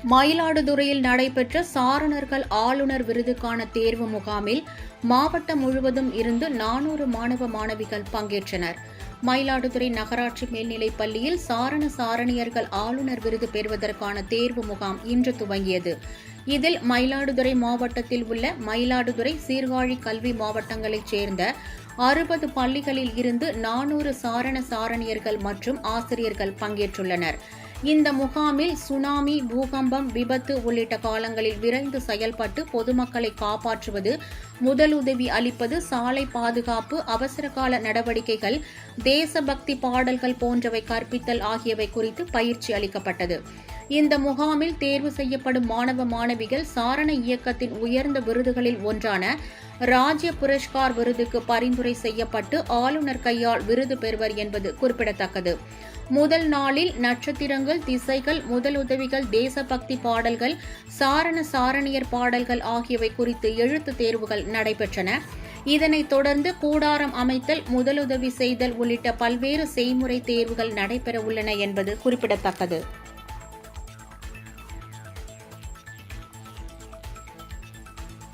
மயிலாடுதுறையில் நடைபெற்ற சாரணர்கள் ஆளுநர் விருதுக்கான தேர்வு முகாமில் மாவட்டம் முழுவதும் இருந்து 400 மாணவ மாணவிகள் பங்கேற்றனர். மயிலாடுதுறை நகராட்சி மேல்நிலைப் பள்ளியில் சாரணியர்கள் ஆளுநர் விருது பெறுவதற்கான தேர்வு முகாம் இன்று துவங்கியது. இதில் மயிலாடுதுறை மாவட்டத்தில் உள்ள மயிலாடுதுறை, சீர்காழி கல்வி மாவட்டங்களைச் சேர்ந்த 60 பள்ளிகளில் இருந்து 400 சாரணியர்கள் மற்றும் ஆசிரியர்கள் பங்கேற்றுள்ளனர். இந்த முகாமில் சுனாமி, பூகம்பம், விபத்து உள்ளிட்ட காலங்களில் விரைந்து செயல்பட்டு பொதுமக்களை காப்பாற்றுவது, முதலுதவி அளிப்பது, சாலை பாதுகாப்பு, அவசரகால நடவடிக்கைகள், தேசபக்தி பாடல்கள் போன்றவை கற்பித்தல் ஆகியவை குறித்து பயிற்சி அளிக்கப்பட்டது. இந்த முகாமில் தேர்வு செய்யப்படும் மாணவ மாணவிகள் சாரண இயக்கத்தின் உயர்ந்த விருதுகளில் ஒன்றான ராஜ்ய புரஸ்கார் விருதுக்கு பரிந்துரை செய்யப்பட்டு ஆளுநர் கையால் விருது பெறுவர் என்பது குறிப்பிடத்தக்கது. முதல் நாளில் நட்சத்திரங்கள், திசைகள், முதலுதவிகள், தேசபக்தி பாடல்கள், சாரணியர் பாடல்கள் ஆகியவை குறித்து எழுத்து தேர்வுகள் நடைபெற்றன. இதனைத் தொடர்ந்து கூடாரம் அமைத்தல், முதலுதவி செய்தல் உள்ளிட்ட பல்வேறு செய்முறை தேர்வுகள் நடைபெற உள்ளன என்பது குறிப்பிடத்தக்கது.